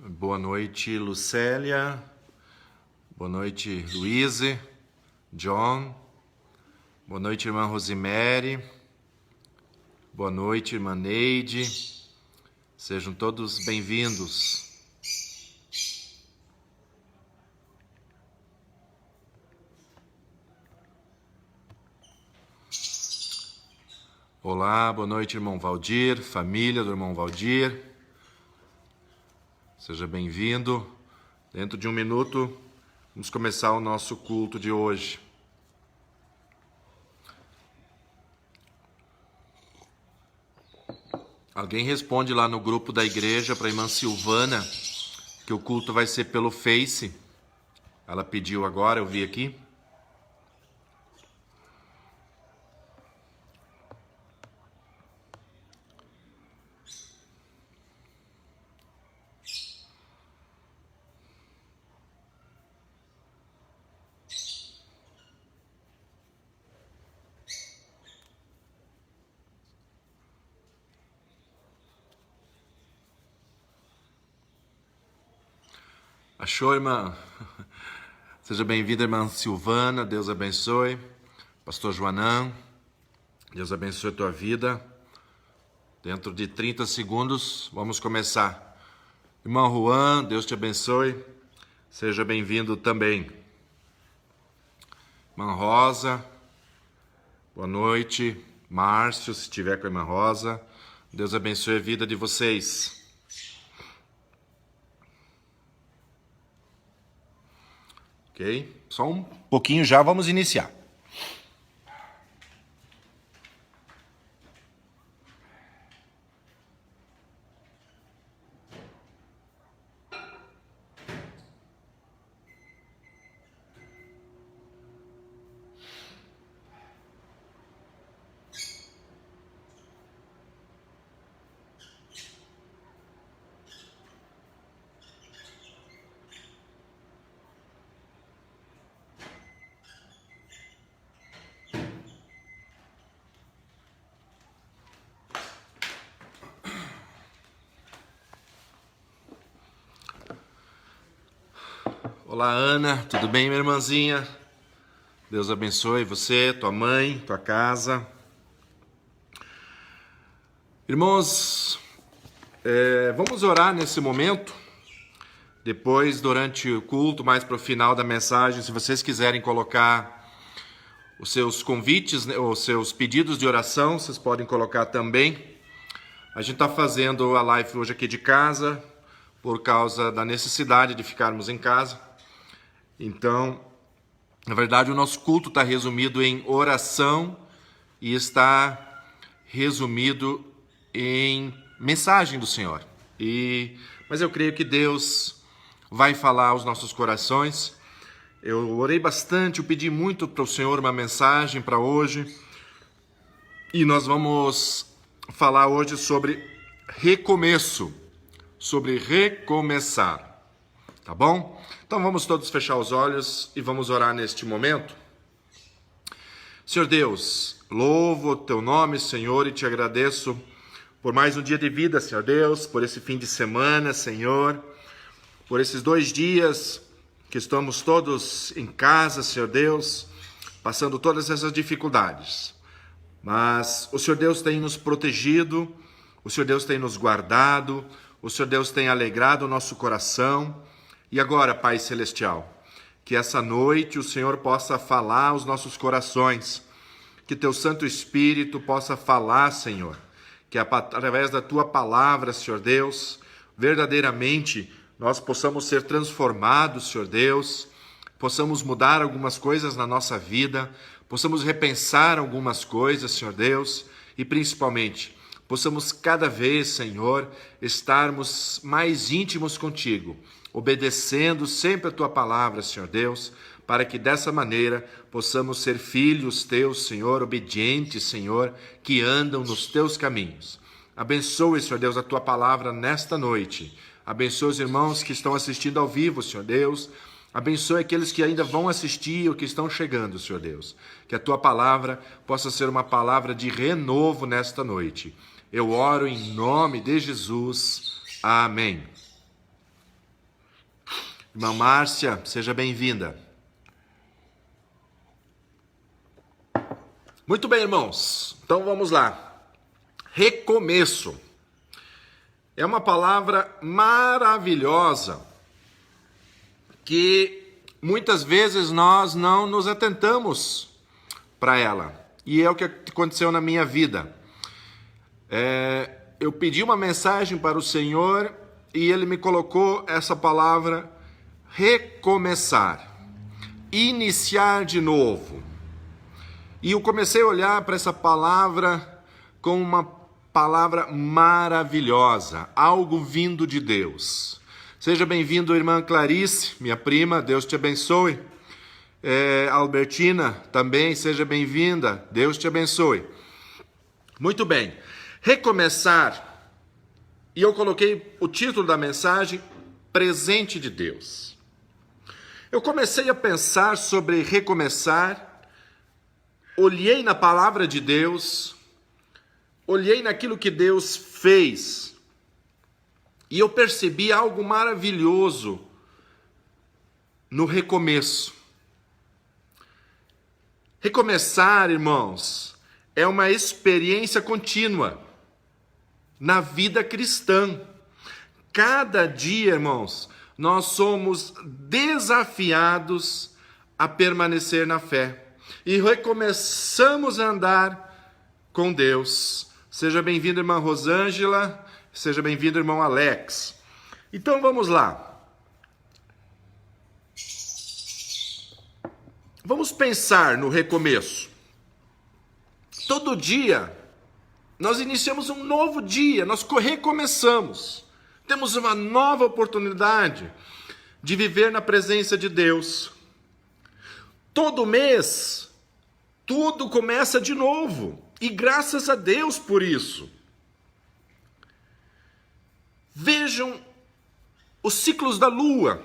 Boa noite, Lucélia. Boa noite, Luíse, John. Boa noite, irmã Rosemary. Boa noite, irmã Neide. Sejam todos bem-vindos. Olá, boa noite, irmão Valdir, família do irmão Valdir. Seja bem-vindo. Dentro de um minuto, vamos começar o nosso culto de hoje. Alguém responde lá no grupo da igreja para a irmã Silvana que o culto vai ser pelo Face. Ela pediu agora, eu vi aqui. Achou, irmã? Seja bem-vinda, irmã Silvana. Deus abençoe. Pastor Joanã, Deus abençoe a tua vida. Dentro de 30 segundos, vamos começar. Irmão Juan, Deus te abençoe. Seja bem-vindo também. Irmã Rosa, boa noite. Márcio, se estiver com a irmã Rosa, Deus abençoe a vida de vocês. Ok? Só um pouquinho já vamos iniciar. Olá, Ana, tudo bem, minha irmãzinha? Deus abençoe você, tua mãe, tua casa. Irmãos, vamos orar nesse momento. Depois, durante o culto, mais para o final da mensagem, se vocês quiserem colocar os seus convites, né, os seus pedidos de oração, vocês podem colocar também. A gente está fazendo a live hoje aqui de casa, por causa da necessidade de ficarmos em casa. Então, na verdade, o nosso culto está resumido em oração e está resumido em mensagem do Senhor. Mas eu creio que Deus vai falar aos nossos corações. Eu orei bastante, eu pedi muito para o Senhor uma mensagem para hoje. E nós vamos falar hoje sobre recomeço, sobre recomeçar. Tá bom? Então vamos todos fechar os olhos e vamos orar neste momento. Senhor Deus, louvo o teu nome, Senhor, e te agradeço por mais um dia de vida, Senhor Deus, por esse fim de semana, Senhor, por esses 2 dias que estamos todos em casa, Senhor Deus, passando todas essas dificuldades. Mas o Senhor Deus tem nos protegido, o Senhor Deus tem nos guardado, o Senhor Deus tem alegrado o nosso coração. E agora, Pai Celestial, que essa noite o Senhor possa falar aos nossos corações, que Teu Santo Espírito possa falar, Senhor, que através da Tua palavra, Senhor Deus, verdadeiramente nós possamos ser transformados, Senhor Deus, possamos mudar algumas coisas na nossa vida, possamos repensar algumas coisas, Senhor Deus, e principalmente possamos cada vez, Senhor, estarmos mais íntimos contigo, obedecendo sempre a Tua palavra, Senhor Deus, para que dessa maneira possamos ser filhos Teus, Senhor, obedientes, Senhor, que andam nos Teus caminhos. Abençoe, Senhor Deus, a Tua palavra nesta noite. Abençoe os irmãos que estão assistindo ao vivo, Senhor Deus. Abençoe aqueles que ainda vão assistir ou que estão chegando, Senhor Deus. Que a Tua palavra possa ser uma palavra de renovo nesta noite. Eu oro em nome de Jesus. Amém. Irmã Márcia, seja bem-vinda. Muito bem, irmãos. Então vamos lá. Recomeço. É uma palavra maravilhosa que muitas vezes nós não nos atentamos para ela. E é o que aconteceu na minha vida. Eu pedi uma mensagem para o Senhor e Ele me colocou essa palavra recomeçar, iniciar de novo. E eu comecei a olhar para essa palavra como uma palavra maravilhosa, algo vindo de Deus. Seja bem-vindo, irmã Clarice, minha prima, Deus te abençoe. Albertina, também, seja bem-vinda, Deus te abençoe. Muito bem, recomeçar, e eu coloquei o título da mensagem, Presente de Deus. Eu comecei a pensar sobre recomeçar, olhei na palavra de Deus, olhei naquilo que Deus fez, e eu percebi algo maravilhoso no recomeço. Recomeçar, irmãos, é uma experiência contínua na vida cristã. Cada dia, irmãos, nós somos desafiados a permanecer na fé. E recomeçamos a andar com Deus. Seja bem-vinda, irmã Rosângela. Seja bem-vindo, irmão Alex. Então, vamos lá. Vamos pensar no recomeço. Todo dia, nós iniciamos um novo dia, nós recomeçamos. Temos uma nova oportunidade de viver na presença de Deus. Todo mês, tudo começa de novo. E graças a Deus por isso. Vejam os ciclos da lua.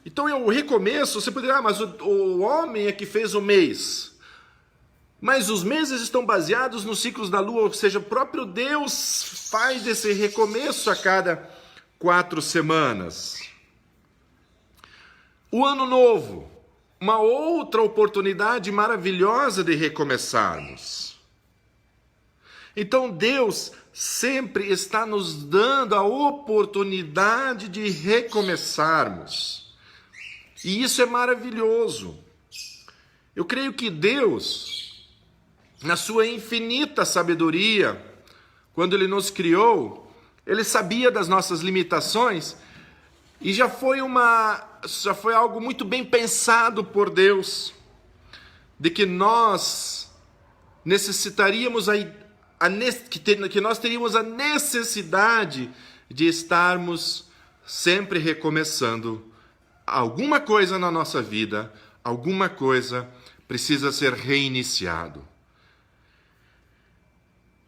Então, o recomeço, você poderia, mas o homem é que fez o mês. Mas os meses estão baseados nos ciclos da lua, ou seja, o próprio Deus faz esse recomeço a cada 4 semanas. O ano novo, uma outra oportunidade maravilhosa de recomeçarmos. Então Deus sempre está nos dando a oportunidade de recomeçarmos. E isso é maravilhoso. Eu creio que Deus, na sua infinita sabedoria, quando Ele nos criou, Ele sabia das nossas limitações e já foi algo muito bem pensado por Deus, de que nós necessitaríamos, que nós teríamos a necessidade de estarmos sempre recomeçando. Alguma coisa na nossa vida, alguma coisa precisa ser reiniciado.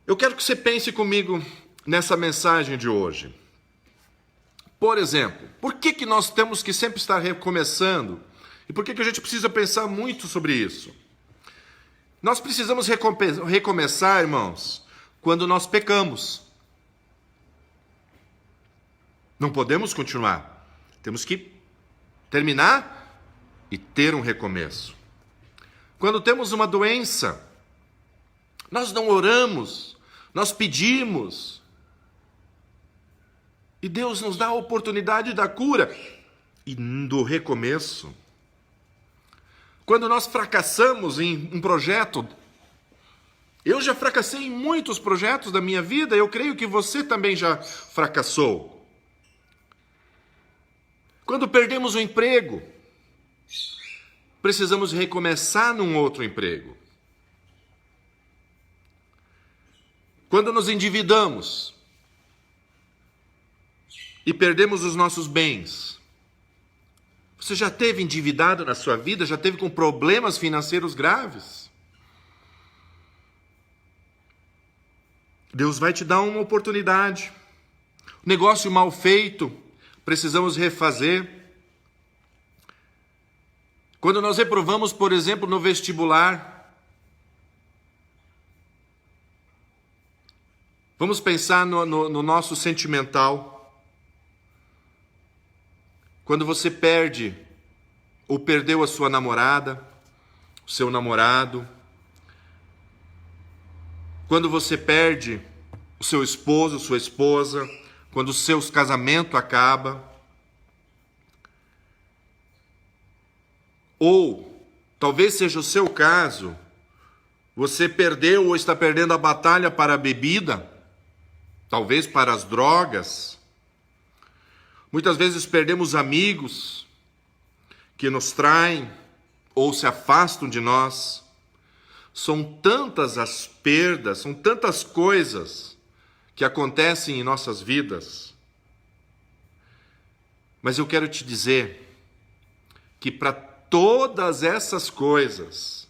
Eu quero que você pense comigo nessa mensagem de hoje. Por exemplo, por que nós temos que sempre estar recomeçando? E por que a gente precisa pensar muito sobre isso? Nós precisamos recomeçar, irmãos, quando nós pecamos. Não podemos continuar. Temos que terminar e ter um recomeço. Quando temos uma doença, nós não oramos, nós pedimos. E Deus nos dá a oportunidade da cura e do recomeço. Quando nós fracassamos em um projeto, eu já fracassei em muitos projetos da minha vida, eu creio que você também já fracassou. Quando perdemos o emprego, precisamos recomeçar num outro emprego. Quando nos endividamos e perdemos os nossos bens, você já teve endividado na sua vida? Já teve com problemas financeiros graves? Deus vai te dar uma oportunidade. Negócio mal feito, precisamos refazer. Quando nós reprovamos, por exemplo, no vestibular, vamos pensar no nosso sentimental. Quando você perde ou perdeu a sua namorada, o seu namorado. Quando você perde o seu esposo, sua esposa. Quando o seu casamento acaba. Ou, talvez seja o seu caso, você perdeu ou está perdendo a batalha para a bebida, talvez para as drogas. Muitas vezes perdemos amigos que nos traem ou se afastam de nós. São tantas as perdas, são tantas coisas que acontecem em nossas vidas. Mas eu quero te dizer que para todas essas coisas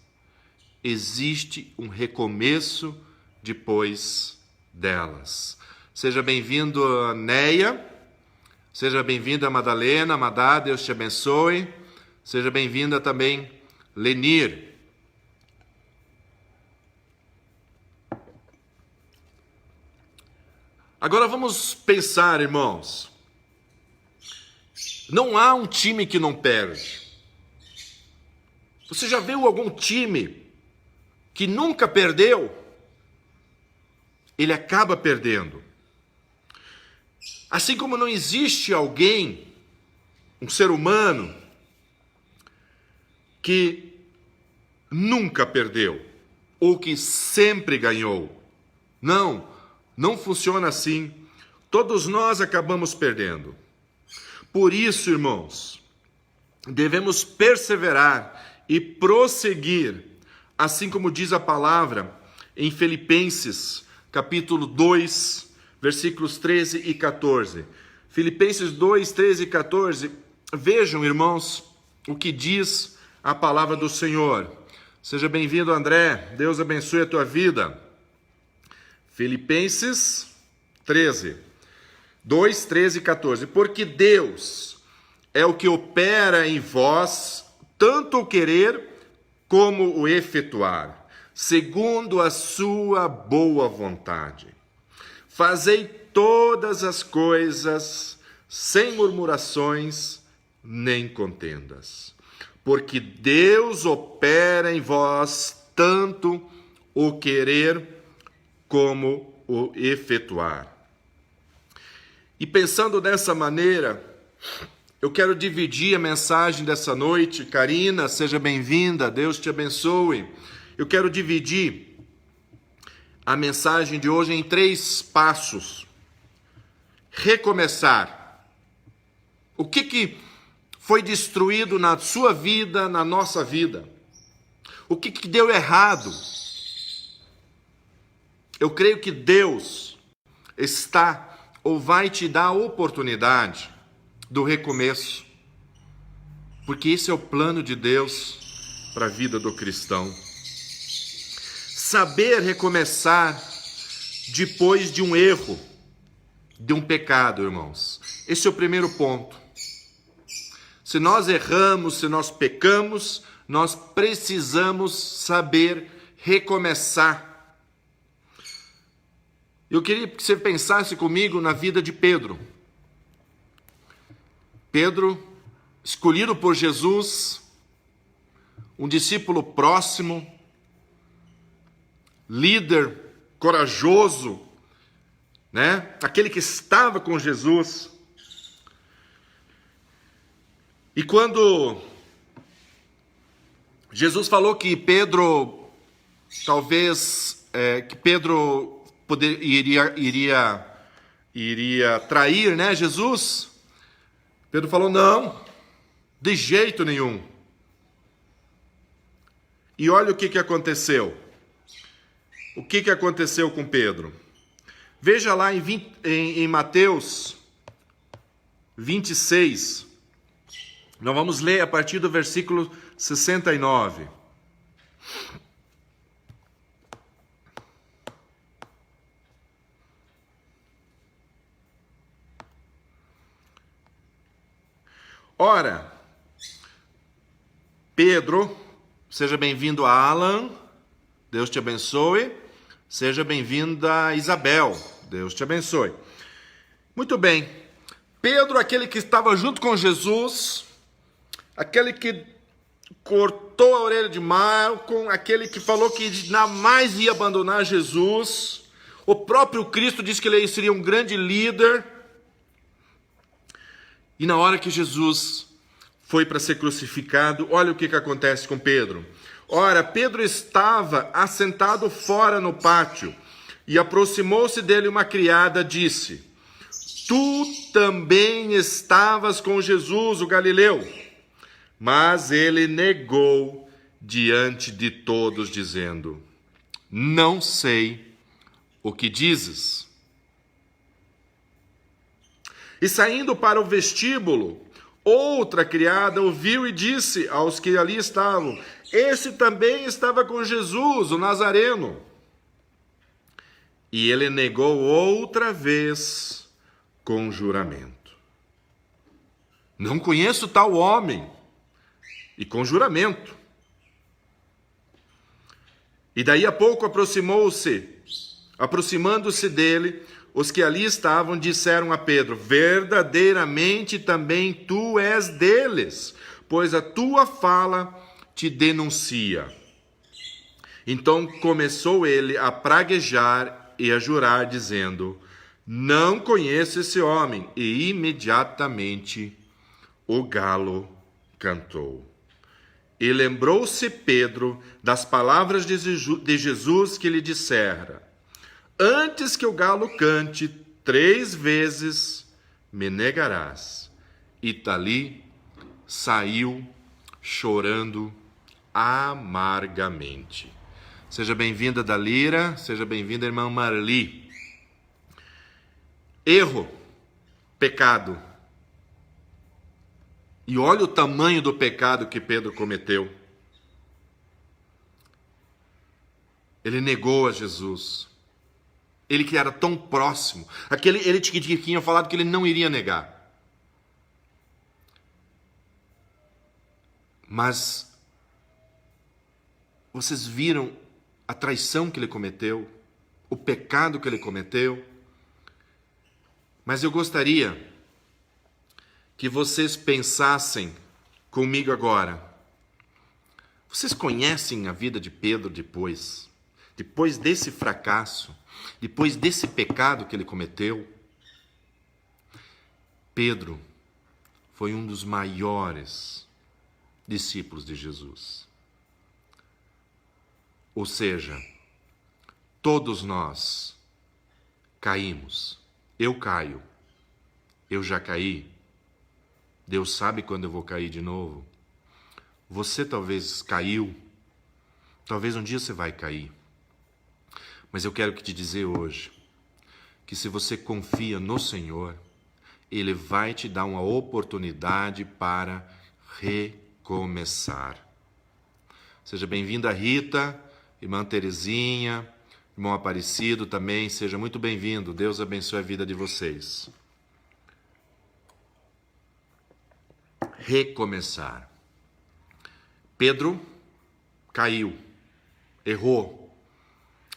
existe um recomeço depois delas. Seja bem-vindo, Neia. Seja bem-vinda, Madalena. Madá, Deus te abençoe. Seja bem-vinda também, Lenir. Agora vamos pensar, irmãos. Não há um time que não perde. Você já viu algum time que nunca perdeu? Ele acaba perdendo. Assim como não existe alguém, um ser humano, que nunca perdeu ou que sempre ganhou. Não funciona assim. Todos nós acabamos perdendo. Por isso, irmãos, devemos perseverar e prosseguir, assim como diz a palavra em Filipenses, capítulo 2, versículos 13 e 14. Filipenses 2, 13 e 14. Vejam, irmãos, o que diz a palavra do Senhor. Seja bem-vindo, André. Deus abençoe a tua vida. Filipenses 2, 13 e 14. Porque Deus é o que opera em vós, tanto o querer como o efetuar, segundo a sua boa vontade. Fazei todas as coisas sem murmurações nem contendas, porque Deus opera em vós tanto o querer como o efetuar. E pensando dessa maneira, eu quero dividir a mensagem dessa noite. Karina, seja bem-vinda, Deus te abençoe. Eu quero dividir a mensagem de hoje em 3 passos. Recomeçar. O que foi destruído na sua vida, na nossa vida? O que deu errado? Eu creio que Deus está ou vai te dar a oportunidade do recomeço, porque esse é o plano de Deus para a vida do cristão. Saber recomeçar depois de um erro, de um pecado, irmãos. Esse é o primeiro ponto. Se nós erramos, se nós pecamos, nós precisamos saber recomeçar. Eu queria que você pensasse comigo na vida de Pedro. Pedro, escolhido por Jesus, um discípulo próximo, líder, corajoso, né? Aquele que estava com Jesus. E quando Jesus falou que Pedro, iria trair, né, Jesus, Pedro falou, não, de jeito nenhum. E olha o que aconteceu. O que aconteceu com Pedro? Veja lá em Mateus 26. Nós vamos ler a partir do versículo 69. Ora, Pedro, seja bem-vindo a Alan, Deus te abençoe. Seja bem-vinda, Isabel, Deus te abençoe. Muito bem, Pedro, aquele que estava junto com Jesus, aquele que cortou a orelha de Malco, aquele que falou que jamais ia abandonar Jesus, o próprio Cristo disse que ele seria um grande líder. E na hora que Jesus foi para ser crucificado, olha o que acontece com Pedro. Ora, Pedro estava assentado fora no pátio, e aproximou-se dele uma criada, disse: Tu também estavas com Jesus, o Galileu. Mas ele negou diante de todos, dizendo: Não sei o que dizes. E saindo para o vestíbulo, outra criada ouviu e disse aos que ali estavam: Esse também estava com Jesus, o Nazareno. E ele negou outra vez com juramento: Não conheço tal homem. E com juramento. E daí a pouco aproximando-se dele, os que ali estavam disseram a Pedro: Verdadeiramente também tu és deles, pois a tua fala te denuncia. Então começou ele a praguejar e a jurar, dizendo: Não conheço esse homem. E imediatamente o galo cantou. E lembrou-se Pedro das palavras de Jesus que lhe dissera: Antes que o galo cante 3 vezes, me negarás. E dali saiu chorando amargamente. Seja bem-vinda, Dalira, seja bem-vinda, irmã Marli. Erro, pecado. E olha o tamanho do pecado que Pedro cometeu. Ele negou a Jesus. Ele que era tão próximo. Ele tinha falado que ele não iria negar. Mas vocês viram a traição que ele cometeu, o pecado que ele cometeu. Mas eu gostaria que vocês pensassem comigo agora. Vocês conhecem a vida de Pedro depois desse fracasso, depois desse pecado que ele cometeu? Pedro foi um dos maiores discípulos de Jesus. Ou seja, todos nós caímos. Eu caio. Eu já caí. Deus sabe quando eu vou cair de novo. Você talvez caiu. Talvez um dia você vai cair. Mas eu quero te dizer hoje que se você confia no Senhor, Ele vai te dar uma oportunidade para recomeçar. Seja bem-vinda, Rita, irmã Terezinha, irmão Aparecido também, seja muito bem-vindo. Deus abençoe a vida de vocês. Recomeçar. Pedro caiu, errou,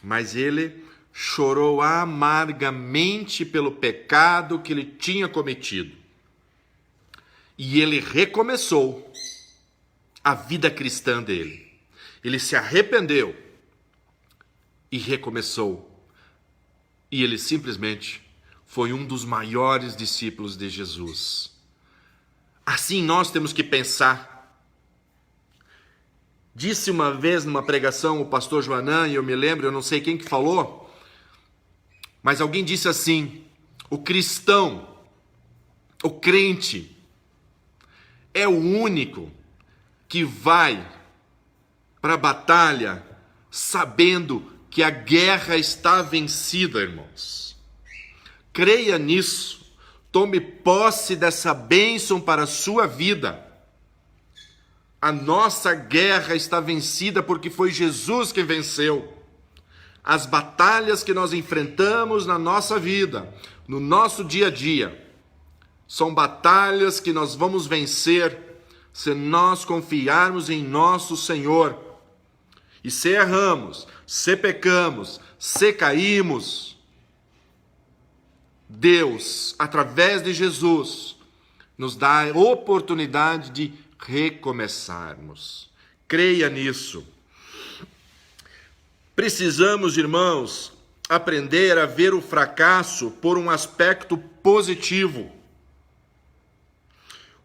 mas ele chorou amargamente pelo pecado que ele tinha cometido. E ele recomeçou a vida cristã dele. Ele se arrependeu e recomeçou. E ele simplesmente foi um dos maiores discípulos de Jesus. Assim nós temos que pensar. Disse uma vez numa pregação o pastor Joanã, e eu me lembro, eu não sei quem que falou, mas alguém disse assim: o cristão, o crente, é o único que vai para a batalha sabendo que a guerra está vencida, irmãos. Creia nisso. Tome posse dessa bênção para a sua vida. A nossa guerra está vencida porque foi Jesus quem venceu. As batalhas que nós enfrentamos na nossa vida, no nosso dia a dia, são batalhas que nós vamos vencer se nós confiarmos em nosso Senhor. E se erramos, se pecamos, se caímos, Deus, através de Jesus, nos dá a oportunidade de recomeçarmos. Creia nisso. Precisamos, irmãos, aprender a ver o fracasso por um aspecto positivo.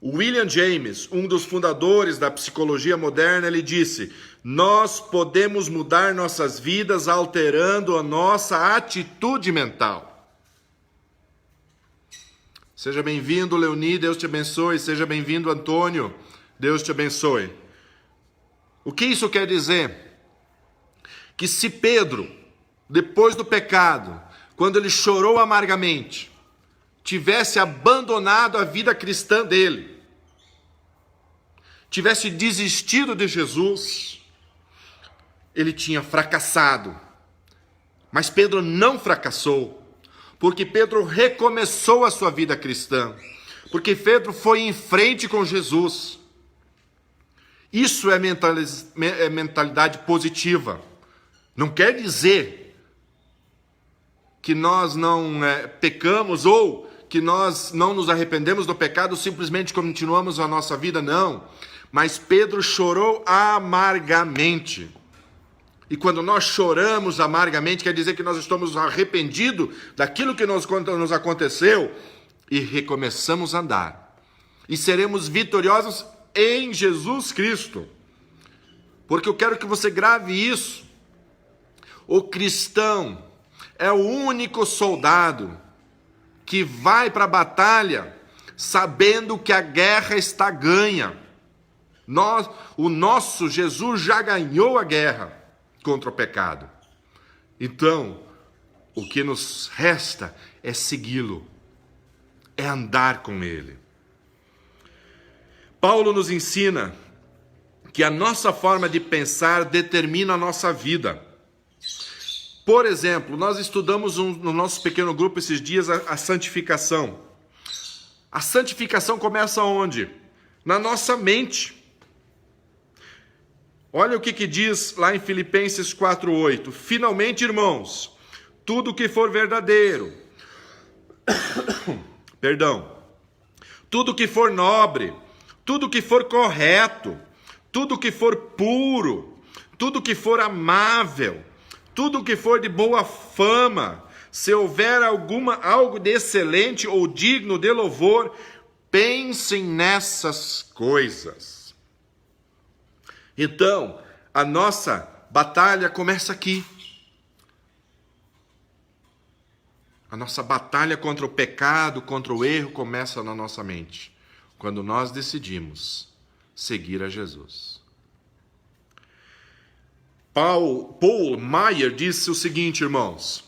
William James, um dos fundadores da psicologia moderna, ele disse: nós podemos mudar nossas vidas alterando a nossa atitude mental. Seja bem-vindo, Leoni, Deus te abençoe. Seja bem-vindo, Antônio, Deus te abençoe. O que isso quer dizer? Que se Pedro, depois do pecado, quando ele chorou amargamente, tivesse abandonado a vida cristã dele, tivesse desistido de Jesus, ele tinha fracassado. Mas Pedro não fracassou, porque Pedro recomeçou a sua vida cristã, porque Pedro foi em frente com Jesus. Isso é mentalidade positiva. Não quer dizer que nós não pecamos ou que nós não nos arrependemos do pecado, simplesmente continuamos a nossa vida, não. Mas Pedro chorou amargamente. E quando nós choramos amargamente, quer dizer que nós estamos arrependidos daquilo que nos aconteceu e recomeçamos a andar. E seremos vitoriosos em Jesus Cristo. Porque eu quero que você grave isso. O cristão é o único soldado que vai para a batalha sabendo que a guerra está ganha. O nosso Jesus já ganhou a guerra contra o pecado. Então, o que nos resta é segui-lo, é andar com ele. Paulo nos ensina que a nossa forma de pensar determina a nossa vida. Por exemplo, nós estudamos no nosso pequeno grupo esses dias a santificação. A santificação começa onde? Na nossa mente. Olha o que diz lá em Filipenses 4:8. Finalmente, irmãos, tudo que for verdadeiro, tudo que for nobre, tudo que for correto, tudo que for puro, tudo que for amável, tudo que for de boa fama, se houver algo de excelente ou digno de louvor, pensem nessas coisas. Então, a nossa batalha começa aqui. A nossa batalha contra o pecado, contra o erro, começa na nossa mente, quando nós decidimos seguir a Jesus. Paul Meyer disse o seguinte, irmãos: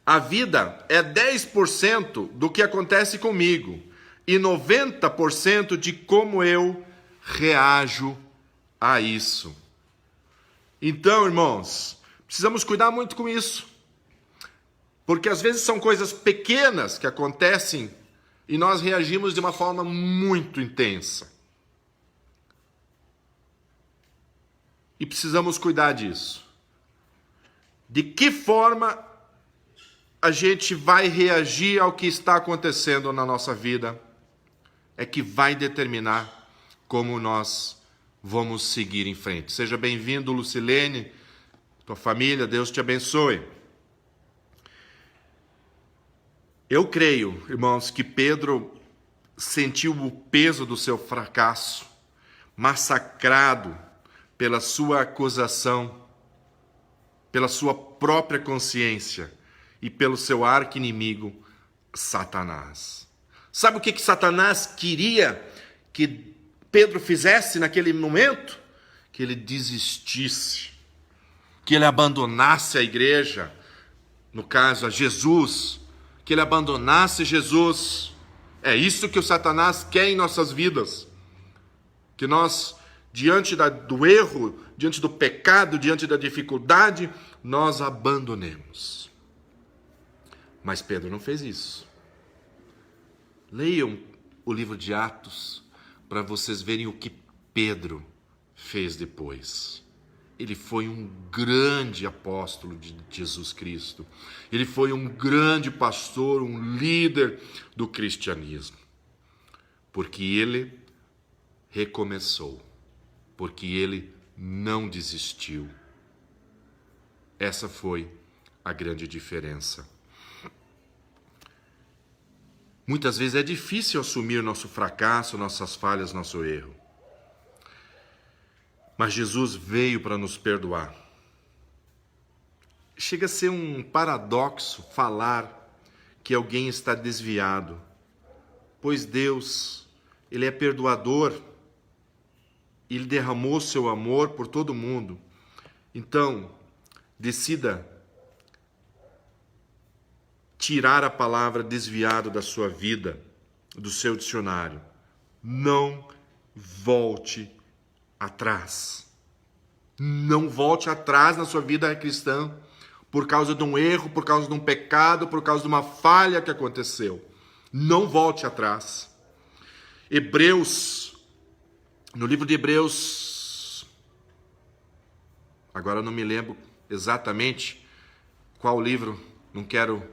a vida é 10% do que acontece comigo e 90% de como eu reajo a isso. Então, irmãos, precisamos cuidar muito com isso, porque às vezes são coisas pequenas que acontecem e nós reagimos de uma forma muito intensa. E precisamos cuidar disso. De que forma a gente vai reagir ao que está acontecendo na nossa vida é que vai determinar como nós vamos seguir em frente. Seja bem-vindo, Lucilene, tua família, Deus te abençoe. Eu creio, irmãos, que Pedro sentiu o peso do seu fracasso, massacrado pela sua acusação, pela sua própria consciência e pelo seu arqui-inimigo, Satanás. Sabe o que Satanás queria que Pedro fizesse naquele momento? Que ele desistisse, que ele abandonasse a igreja, no caso a Jesus, que ele abandonasse Jesus. É isso que o Satanás quer em nossas vidas, que nós, diante do erro, diante do pecado, diante da dificuldade, nós abandonemos. Mas Pedro não fez isso. Leiam o livro de Atos para vocês verem o que Pedro fez depois. ele foi um grande apóstolo de Jesus Cristo. Ele foi um grande pastor, um líder do cristianismo. Porque ele recomeçou. Porque ele não desistiu. Essa foi a grande diferença. Muitas vezes é difícil assumir nosso fracasso, nossas falhas, nosso erro. Mas Jesus veio para nos perdoar. Chega a ser um paradoxo falar que alguém está desviado, pois Deus, Ele é perdoador, Ele derramou seu amor por todo mundo. Então, decida tirar a palavra desviado da sua vida, do seu dicionário. Não volte atrás. Não volte atrás na sua vida cristã por causa de um erro, por causa de um pecado, por causa de uma falha que aconteceu. Não volte atrás. Hebreus, no livro de Hebreus, agora eu não me lembro exatamente qual livro, não quero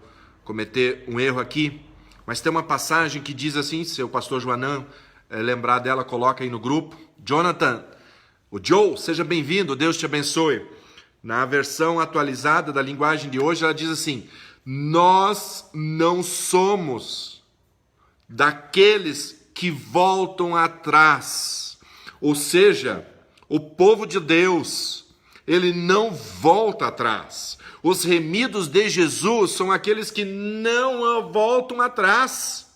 cometer um erro aqui, mas tem uma passagem que diz assim, se o pastor Joanã lembrar dela, coloca aí no grupo. Jonathan, o Joe, seja bem-vindo, Deus te abençoe. Na versão atualizada da linguagem de hoje, ela diz assim: nós não somos daqueles que voltam atrás. Ou seja, o povo de Deus, ele não volta atrás. Os remidos de Jesus são aqueles que não voltam atrás.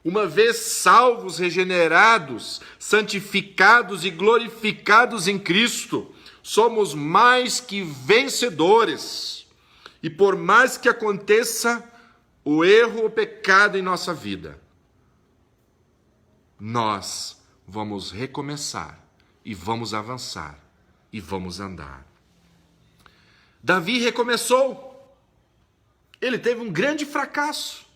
Uma vez salvos, regenerados, santificados e glorificados em Cristo, somos mais que vencedores. E por mais que aconteça o erro, o pecado em nossa vida, nós vamos recomeçar e vamos avançar e vamos andar. Davi recomeçou. Ele teve um grande fracasso.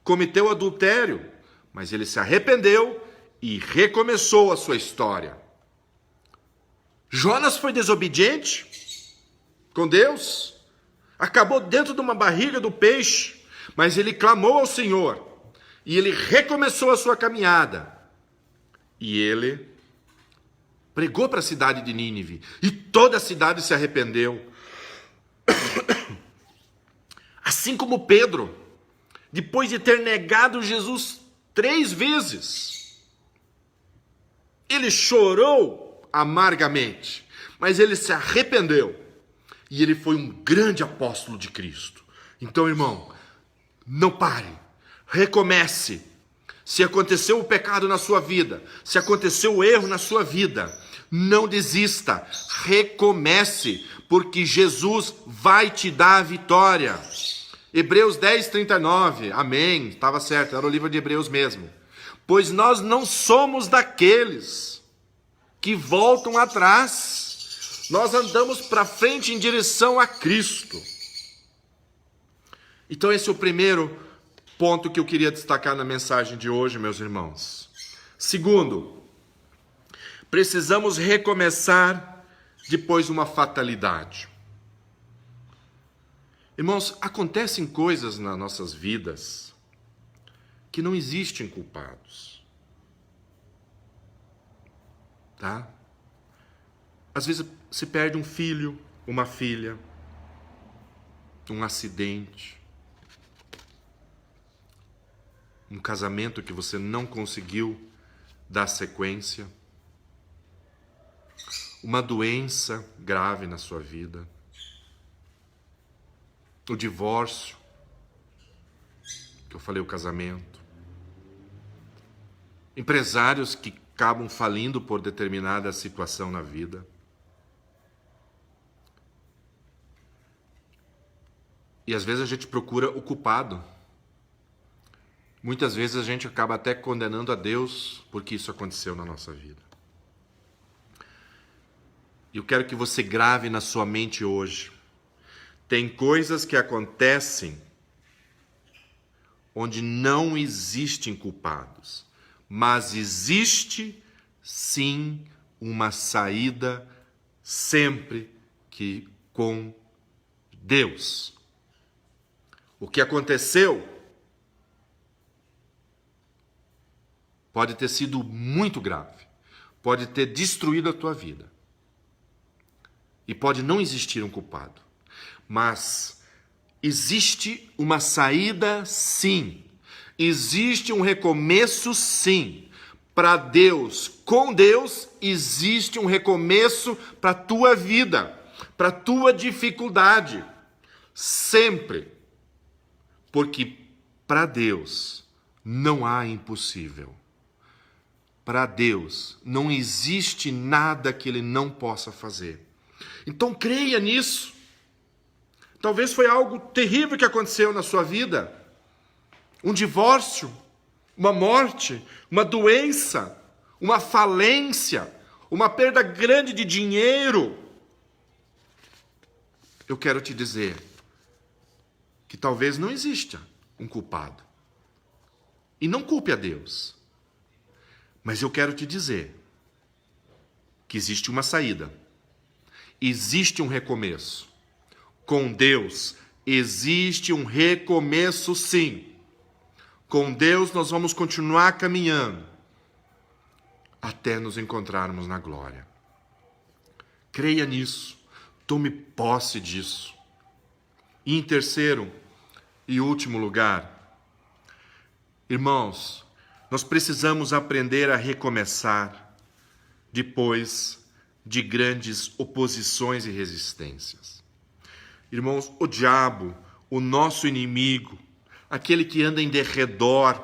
Cometeu adultério, mas ele se arrependeu e recomeçou a sua história. Jonas foi desobediente com Deus, acabou dentro de uma barriga do peixe, mas ele clamou ao Senhor e ele recomeçou a sua caminhada. E ele pregou para a cidade de Nínive e toda a cidade se arrependeu. Assim como Pedro, depois de ter negado Jesus 3 vezes, ele chorou amargamente, mas ele se arrependeu e ele foi um grande apóstolo de Cristo. Então, irmão, não pare, recomece. Se aconteceu o pecado na sua vida, se aconteceu o erro na sua vida, não desista, recomece, porque Jesus vai te dar a vitória. Hebreus 10:39, amém, estava certo, era o livro de Hebreus mesmo. Pois nós não somos daqueles que voltam atrás, nós andamos para frente em direção a Cristo. Então esse é o primeiro ponto que eu queria destacar na mensagem de hoje, meus irmãos. Segundo, precisamos recomeçar depois de uma fatalidade. Irmãos, acontecem coisas nas nossas vidas que não existem culpados. Tá? Às vezes se perde um filho, uma filha, um acidente, um casamento que você não conseguiu dar sequência, uma doença grave na sua vida, o divórcio, que eu falei, o casamento, empresários que acabam falindo por determinada situação na vida. E às vezes a gente procura o culpado. Muitas vezes a gente acaba até condenando a Deus porque isso aconteceu na nossa vida. E eu quero que você grave na sua mente hoje. Tem coisas que acontecem onde não existem culpados, mas existe sim uma saída sempre que com Deus. O que aconteceu pode ter sido muito grave, pode ter destruído a tua vida. E pode não existir um culpado. Mas existe uma saída, sim. Existe um recomeço, sim. Para Deus, com Deus, existe um recomeço para a tua vida, para a tua dificuldade. Sempre. Porque para Deus não há impossível. Para Deus não existe nada que Ele não possa fazer. Então creia nisso. Talvez foi algo terrível que aconteceu na sua vida. Um divórcio, uma morte, uma doença, uma falência, uma perda grande de dinheiro. Eu quero te dizer que talvez não exista um culpado. E não culpe a Deus. Mas eu quero te dizer que existe uma saída. Existe um recomeço. Com Deus existe um recomeço, sim. Com Deus nós vamos continuar caminhando até nos encontrarmos na glória. Creia nisso. Tome posse disso. E em terceiro e último lugar, irmãos, nós precisamos aprender a recomeçar depois de grandes oposições e resistências. Irmãos, o diabo, o nosso inimigo, aquele que anda em derredor,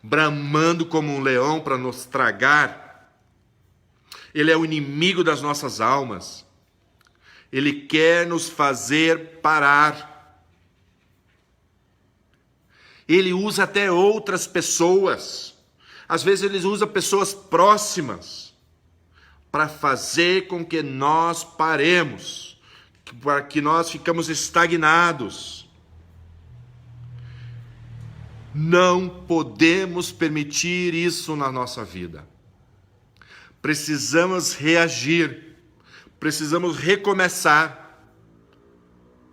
bramando como um leão para nos tragar, ele é o inimigo das nossas almas. Ele quer nos fazer parar. Ele usa até outras pessoas. Às vezes ele usa pessoas próximas para fazer com que nós paremos, para que nós ficamos estagnados. Não podemos permitir isso na nossa vida. Precisamos reagir, precisamos recomeçar.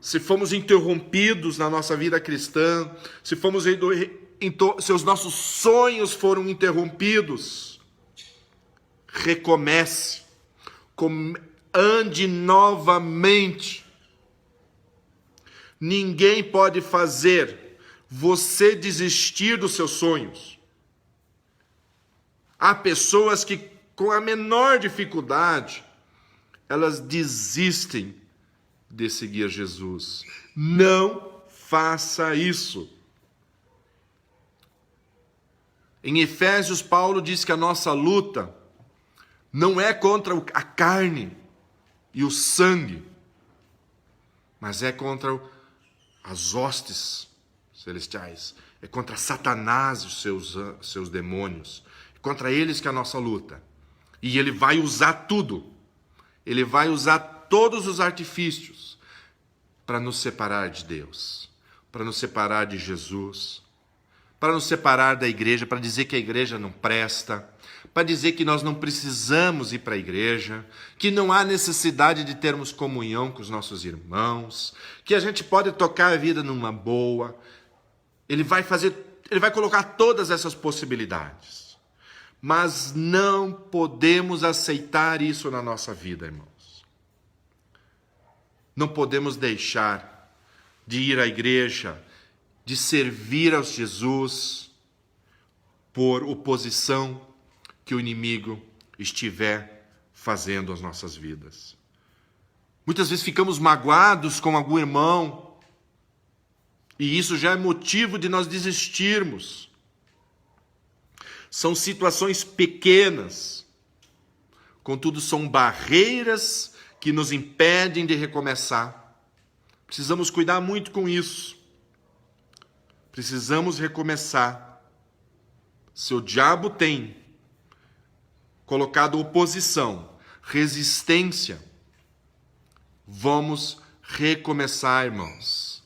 Se fomos interrompidos na nossa vida cristã, se os nossos sonhos foram interrompidos, recomece, ande novamente. Ninguém pode fazer você desistir dos seus sonhos. Há pessoas que, com a menor dificuldade, elas desistem de seguir Jesus. Não faça isso. Em Efésios, Paulo diz que a nossa luta não é contra a carne e o sangue, mas é contra as hostes celestiais, é contra Satanás e os seus demônios, é contra eles que é a nossa luta. E ele vai usar tudo, ele vai usar todos os artifícios para nos separar de Deus, para nos separar de Jesus, para nos separar da igreja, para dizer que a igreja não presta, para dizer que nós não precisamos ir para a igreja, que não há necessidade de termos comunhão com os nossos irmãos, que a gente pode tocar a vida numa boa. Ele vai colocar todas essas possibilidades. Mas não podemos aceitar isso na nossa vida, irmãos. Não podemos deixar de ir à igreja, de servir a Jesus por oposição que o inimigo estiver fazendo às nossas vidas. Muitas vezes ficamos magoados com algum irmão, e isso já é motivo de nós desistirmos. São situações pequenas, contudo são barreiras que nos impedem de recomeçar. Precisamos cuidar muito com isso. Precisamos recomeçar. Se o diabo tem colocado oposição, resistência, vamos recomeçar, irmãos.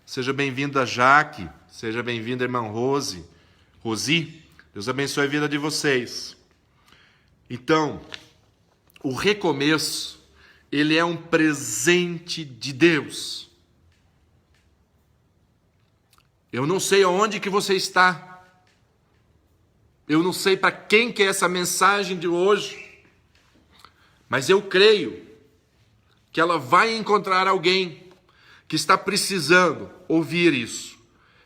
Seja bem-vinda, Jaque. Seja bem-vinda, irmã Rosi. Deus abençoe a vida de vocês. Então, o recomeço, ele é um presente de Deus. Eu não sei aonde que você está. Eu não sei para quem que é essa mensagem de hoje. Mas eu creio que ela vai encontrar alguém que está precisando ouvir isso.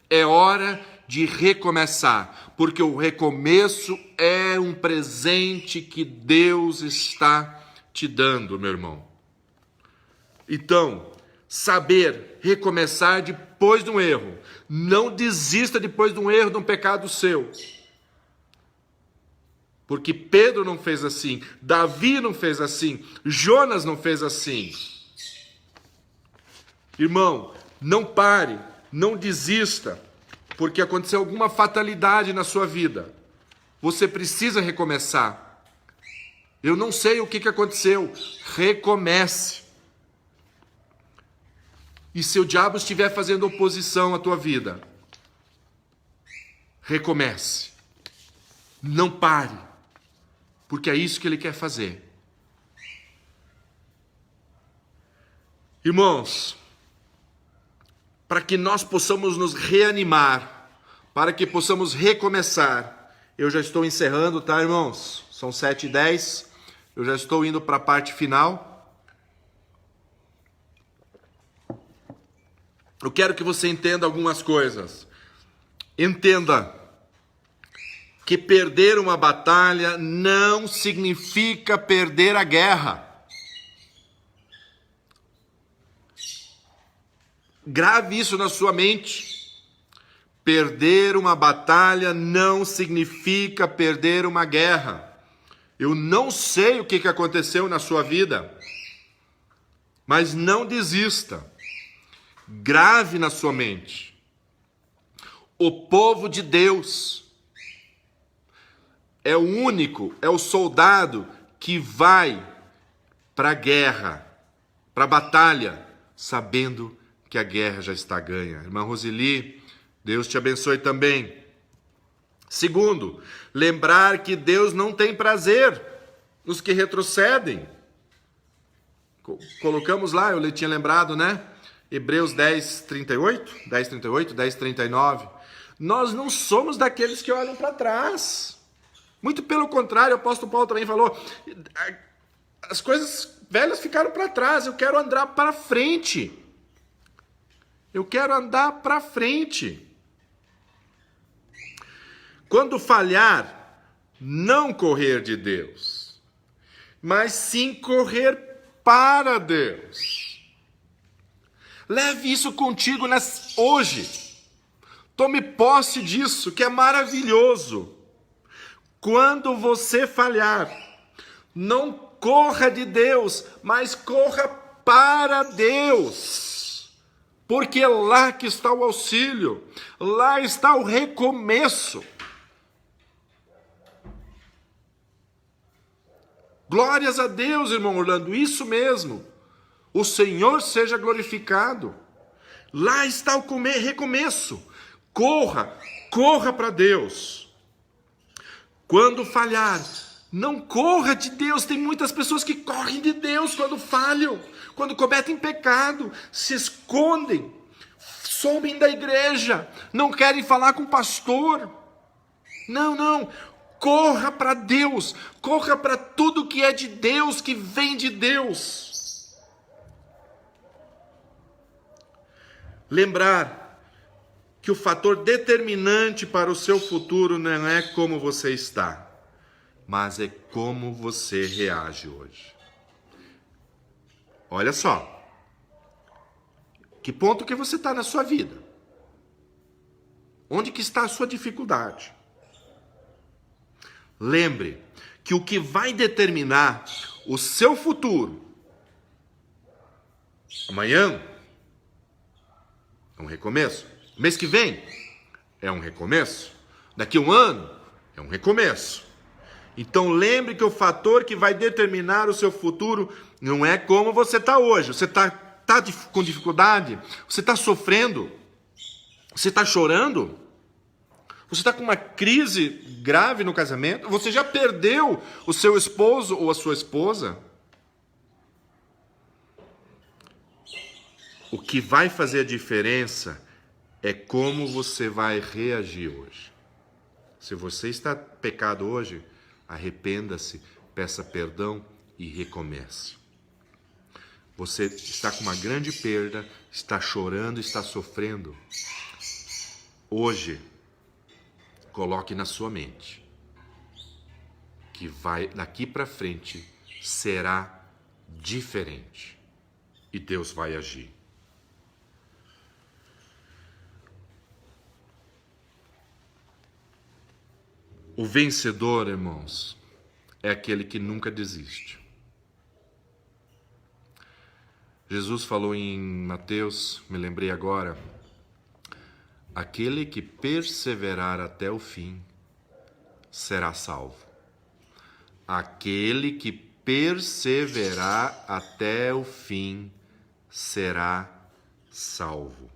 É hora de recomeçar, porque o recomeço é um presente que Deus está te dando, meu irmão. Então, saber recomeçar depois de um erro. Não desista depois de um erro, de um pecado seu. Porque Pedro não fez assim, Davi não fez assim, Jonas não fez assim. Irmão, não pare, não desista, porque aconteceu alguma fatalidade na sua vida. Você precisa recomeçar. Eu não sei o que aconteceu. Recomece. E se o diabo estiver fazendo oposição à tua vida, recomece. Não pare, porque é isso que ele quer fazer. Irmãos, para que nós possamos nos reanimar, para que possamos recomeçar, eu já estou encerrando, tá, irmãos? São 7h10, eu já estou indo para a parte final. Eu quero que você entenda algumas coisas. Entenda que perder uma batalha não significa perder a guerra. Grave isso na sua mente. Perder uma batalha não significa perder uma guerra. Eu não sei o que aconteceu na sua vida, mas não desista. Grave na sua mente. O povo de Deus é o único, é o soldado que vai para a guerra, para a batalha, sabendo que a guerra já está ganha. Irmã Roseli, Deus te abençoe também. Segundo, lembrar que Deus não tem prazer nos que retrocedem. Colocamos lá, eu tinha lembrado, né? Hebreus 10:38, 10:39. Nós não somos daqueles que olham para trás. Muito pelo contrário, o apóstolo Paulo também falou, as coisas velhas ficaram para trás, eu quero andar para frente. Eu quero andar para frente. Quando falhar, não correr de Deus, mas sim correr para Deus. Leve isso contigo hoje. Tome posse disso, que é maravilhoso. Quando você falhar, não corra de Deus, mas corra para Deus. Porque é lá que está o auxílio, lá está o recomeço. Glórias a Deus, irmão Orlando, isso mesmo. O Senhor seja glorificado. Lá está o recomeço. Corra para Deus. Quando falhar, não corra de Deus. Tem muitas pessoas que correm de Deus quando falham, quando cometem pecado, se escondem, somem da igreja, não querem falar com o pastor. Não. Corra para Deus. Corra para tudo que é de Deus, que vem de Deus. Lembrar que o fator determinante para o seu futuro não é como você está, mas é como você reage hoje. Olha só, que ponto que você está na sua vida? Onde que está a sua dificuldade? Lembre que o que vai determinar o seu futuro, amanhã, é um recomeço. Mês que vem é um recomeço. Daqui a um ano é um recomeço. Então lembre que o fator que vai determinar o seu futuro não é como você está hoje. Você está com dificuldade? Você está sofrendo? Você está chorando? Você está com uma crise grave no casamento? Você já perdeu o seu esposo ou a sua esposa? O que vai fazer a diferença é como você vai reagir hoje. Se você está pecado hoje, arrependa-se, peça perdão e recomece. Você está com uma grande perda, está chorando, está sofrendo. Hoje, coloque na sua mente que daqui para frente será diferente e Deus vai agir. O vencedor, irmãos, é aquele que nunca desiste. Jesus falou em Mateus, me lembrei agora, aquele que perseverar até o fim será salvo. Aquele que perseverar até o fim será salvo.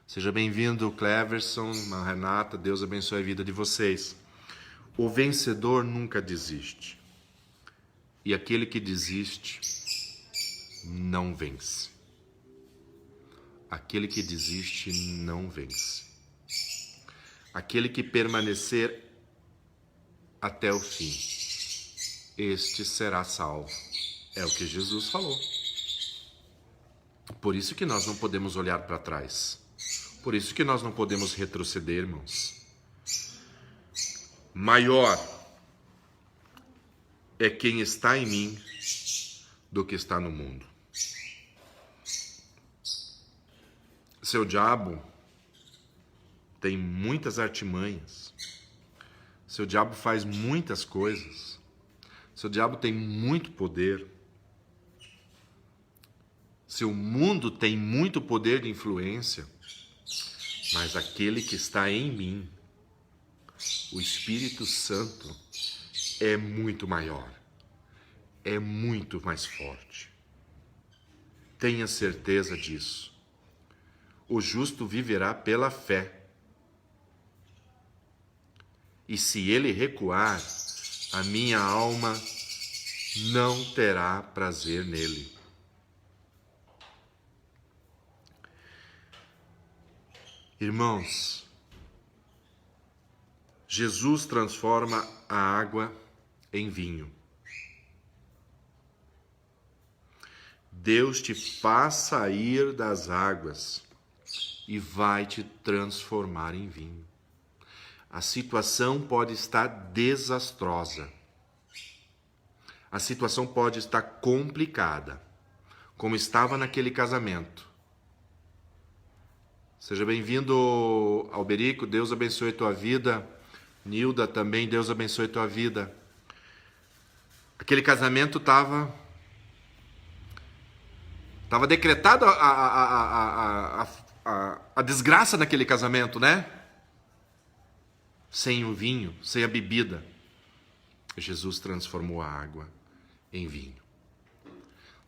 Seja bem-vindo, Cleverson, Renata, Deus abençoe a vida de vocês. O vencedor nunca desiste. E aquele que desiste não vence. Aquele que desiste não vence. Aquele que permanecer até o fim, este será salvo. É o que Jesus falou. Por isso que nós não podemos olhar para trás. Por isso que nós não podemos retroceder, irmãos. Maior é quem está em mim do que está no mundo. Seu diabo tem muitas artimanhas. Seu diabo faz muitas coisas. Seu diabo tem muito poder. Seu mundo tem muito poder de influência. Mas aquele que está em mim, o Espírito Santo, é muito maior. É muito mais forte. Tenha certeza disso. O justo viverá pela fé. E se ele recuar, a minha alma não terá prazer nele. Irmãos, Jesus transforma a água em vinho. Deus te faz sair das águas e vai te transformar em vinho. A situação pode estar desastrosa. A situação pode estar complicada, como estava naquele casamento. Seja bem-vindo, Alberico, Deus abençoe a tua vida. Nilda também, Deus abençoe a tua vida. Aquele casamento estava decretada a desgraça naquele casamento, né? Sem o vinho, sem a bebida. Jesus transformou a água em vinho.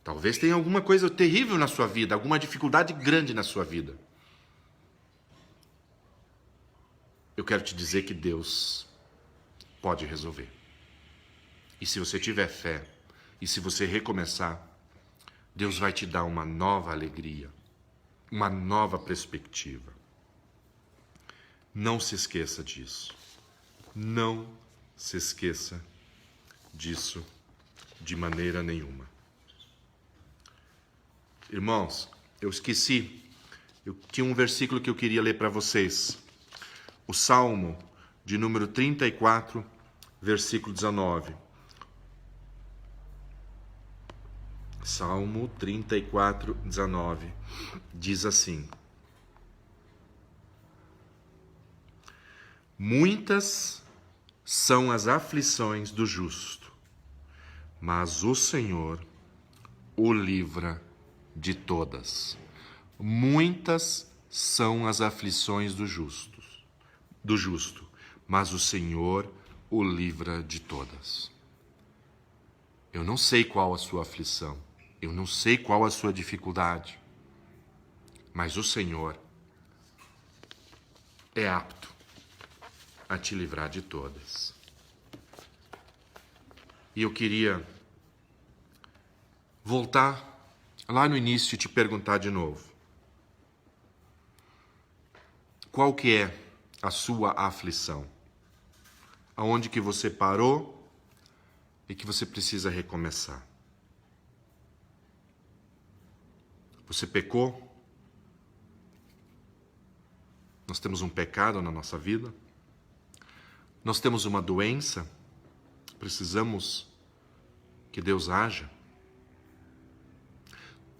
Talvez tenha alguma coisa terrível na sua vida, alguma dificuldade grande na sua vida. Eu quero te dizer que Deus pode resolver. E se você tiver fé, e se você recomeçar, Deus vai te dar uma nova alegria, uma nova perspectiva. Não se esqueça disso. Não se esqueça disso de maneira nenhuma. Irmãos, eu esqueci. Eu tinha um versículo que eu queria ler para vocês. O Salmo de número 34, versículo 19. Salmo 34, 19. Diz assim: muitas são as aflições do justo, mas o Senhor o livra de todas. Muitas são as aflições do justo, mas o Senhor o livra de todas. Eu não sei qual a sua aflição, eu não sei qual a sua dificuldade, mas o Senhor é apto a te livrar de todas. E eu queria voltar lá no início e te perguntar de novo. Qual que é a sua aflição? Aonde que você parou e que você precisa recomeçar? Você pecou? Nós temos um pecado na nossa vida? Nós temos uma doença? Precisamos que Deus haja?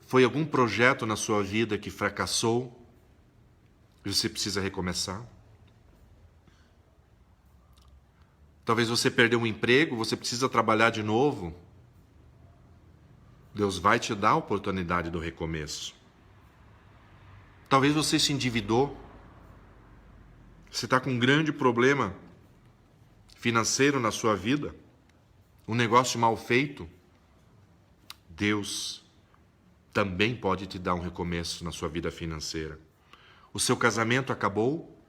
Foi algum projeto na sua vida que fracassou e você precisa recomeçar? Talvez você perdeu um emprego, você precisa trabalhar de novo. Deus vai te dar a oportunidade do recomeço. Talvez você se endividou. Você está com um grande problema financeiro na sua vida. Um negócio mal feito. Deus também pode te dar um recomeço na sua vida financeira. O seu casamento acabou?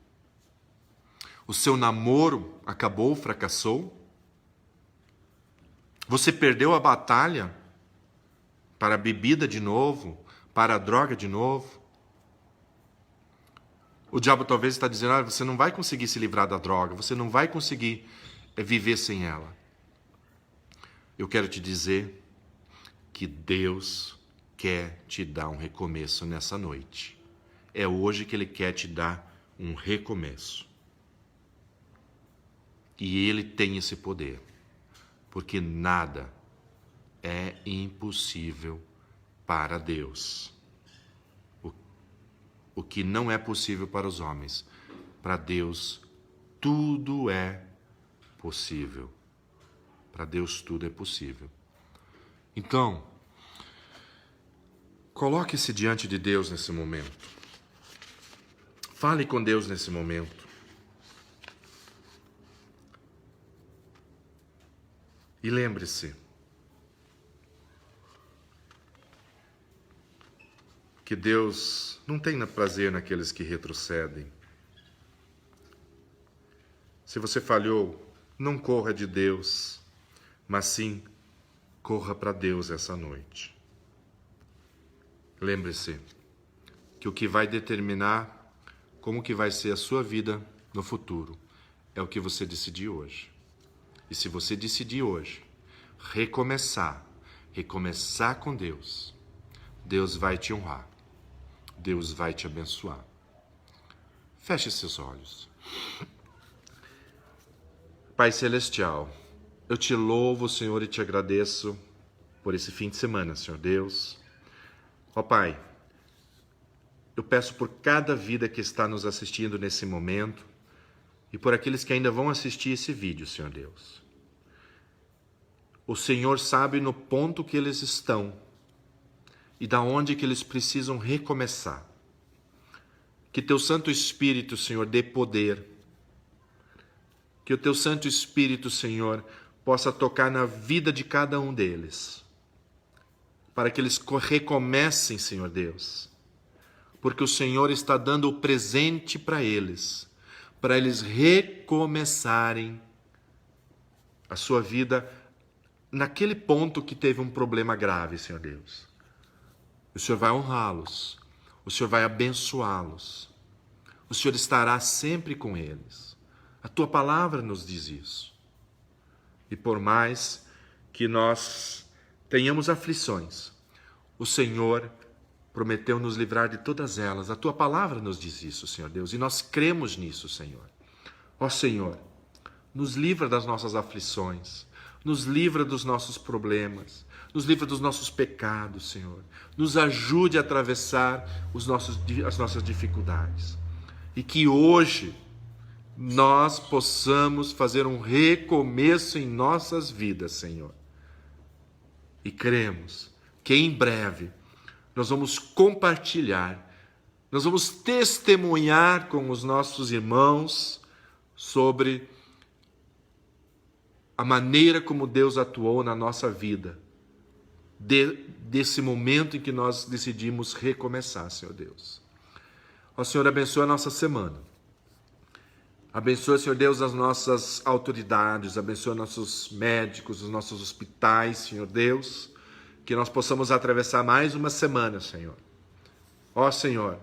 O seu namoro acabou, fracassou? Você perdeu a batalha para a bebida de novo, para a droga de novo? O diabo talvez está dizendo, você não vai conseguir se livrar da droga, você não vai conseguir viver sem ela. Eu quero te dizer que Deus quer te dar um recomeço nessa noite. É hoje que Ele quer te dar um recomeço. E Ele tem esse poder, porque nada é impossível para Deus. O que não é possível para os homens, para Deus tudo é possível. Para Deus tudo é possível. Então, coloque-se diante de Deus nesse momento. Fale com Deus nesse momento. E lembre-se que Deus não tem prazer naqueles que retrocedem. Se você falhou, não corra de Deus, mas sim corra para Deus essa noite. Lembre-se que o que vai determinar como que vai ser a sua vida no futuro é o que você decidir hoje. E se você decidir hoje recomeçar com Deus, Deus vai te honrar. Deus vai te abençoar. Feche seus olhos. Pai Celestial, eu te louvo, Senhor, e te agradeço por esse fim de semana, Senhor Deus. Ó Pai, eu peço por cada vida que está nos assistindo nesse momento e por aqueles que ainda vão assistir esse vídeo, Senhor Deus. O Senhor sabe no ponto que eles estão e da onde que eles precisam recomeçar. Que Teu Santo Espírito, Senhor, dê poder. Que o Teu Santo Espírito, Senhor, possa tocar na vida de cada um deles. Para que eles recomecem, Senhor Deus. Porque o Senhor está dando o presente para eles recomeçarem a sua vida naquele ponto que teve um problema grave, Senhor Deus. O Senhor vai honrá-los, o Senhor vai abençoá-los, o Senhor estará sempre com eles. A Tua palavra nos diz isso. E por mais que nós tenhamos aflições, o Senhor prometeu nos livrar de todas elas. A Tua palavra nos diz isso, Senhor Deus, e nós cremos nisso, Senhor. Ó Senhor, nos livra das nossas aflições, nos livra dos nossos problemas, nos livra dos nossos pecados, Senhor. Nos ajude a atravessar as nossas dificuldades. E que hoje nós possamos fazer um recomeço em nossas vidas, Senhor. E cremos que em breve nós vamos compartilhar, nós vamos testemunhar com os nossos irmãos sobre a maneira como Deus atuou na nossa vida, desse momento em que nós decidimos recomeçar, Senhor Deus. Ó Senhor, abençoa a nossa semana. Abençoa, Senhor Deus, as nossas autoridades, abençoa nossos médicos, os nossos hospitais, Senhor Deus, que nós possamos atravessar mais uma semana, Senhor. Ó Senhor,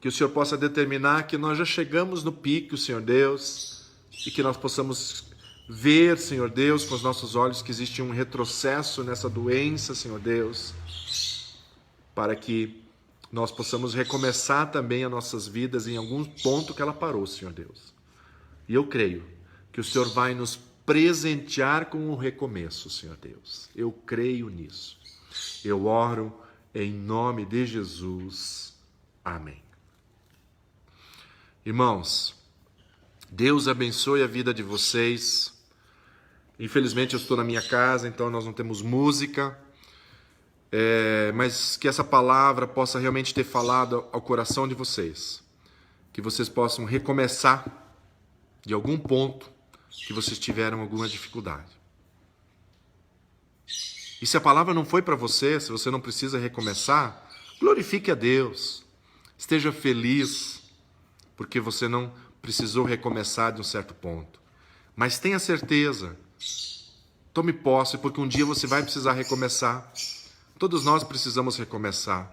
Que o Senhor possa determinar que nós já chegamos no pico, Senhor Deus, e que nós possamos ver, Senhor Deus, com os nossos olhos que existe um retrocesso nessa doença, Senhor Deus, para que nós possamos recomeçar também as nossas vidas em algum ponto que ela parou, Senhor Deus. E eu creio que o Senhor vai nos presentear com o recomeço, Senhor Deus. Eu creio nisso. Eu oro em nome de Jesus. Amém. Irmãos, Deus abençoe a vida de vocês. Infelizmente eu estou na minha casa, então nós não temos música, mas que essa palavra possa realmente ter falado ao coração de vocês. Que vocês possam recomeçar de algum ponto que vocês tiveram alguma dificuldade. E se a palavra não foi para você, se você não precisa recomeçar, glorifique a Deus. Esteja feliz, porque você não precisou recomeçar de um certo ponto. Mas tenha certeza, tome posse, porque um dia você vai precisar recomeçar. Todos nós precisamos recomeçar.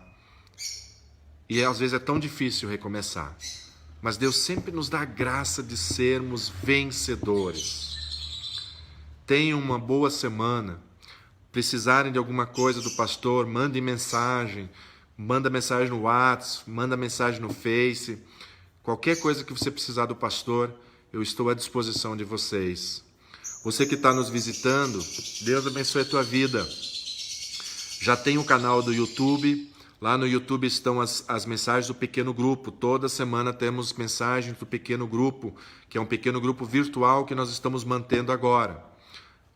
E às vezes é tão difícil recomeçar. Mas Deus sempre nos dá a graça de sermos vencedores. Tenham uma boa semana. Precisarem de alguma coisa do pastor, mandem mensagem. Manda mensagem no WhatsApp, manda mensagem no Face. Qualquer coisa que você precisar do pastor, eu estou à disposição de vocês. Você que está nos visitando, Deus abençoe a tua vida. Já tem um canal do YouTube. Lá no YouTube estão as mensagens do pequeno grupo. Toda semana temos mensagens do pequeno grupo, que é um pequeno grupo virtual que nós estamos mantendo agora.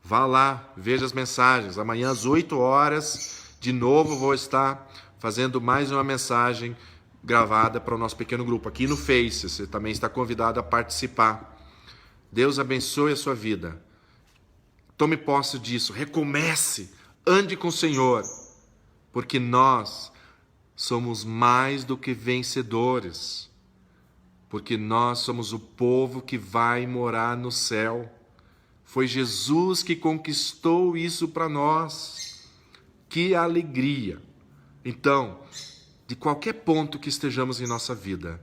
Vá lá, veja as mensagens. Amanhã às 8 horas, de novo vou estar fazendo mais uma mensagem gravada para o nosso pequeno grupo aqui no Face. Você também está convidado a participar. Deus abençoe a sua vida. Tome posse disso, recomece, ande com o Senhor, porque nós somos mais do que vencedores, porque nós somos o povo que vai morar no céu. Foi Jesus que conquistou isso para nós. Que alegria! Então, de qualquer ponto que estejamos em nossa vida,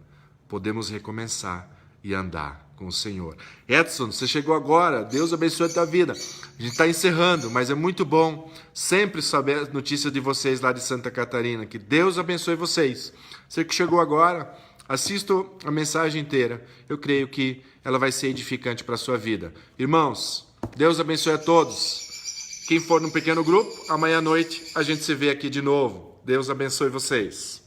podemos recomeçar e andar com o Senhor. Edson, você chegou agora, Deus abençoe a tua vida. A gente está encerrando, mas é muito bom sempre saber notícias de vocês lá de Santa Catarina. Que Deus abençoe vocês. Você que chegou agora, assista a mensagem inteira. Eu creio que ela vai ser edificante para a sua vida. Irmãos, Deus abençoe a todos. Quem for num pequeno grupo, amanhã à noite a gente se vê aqui de novo. Deus abençoe vocês.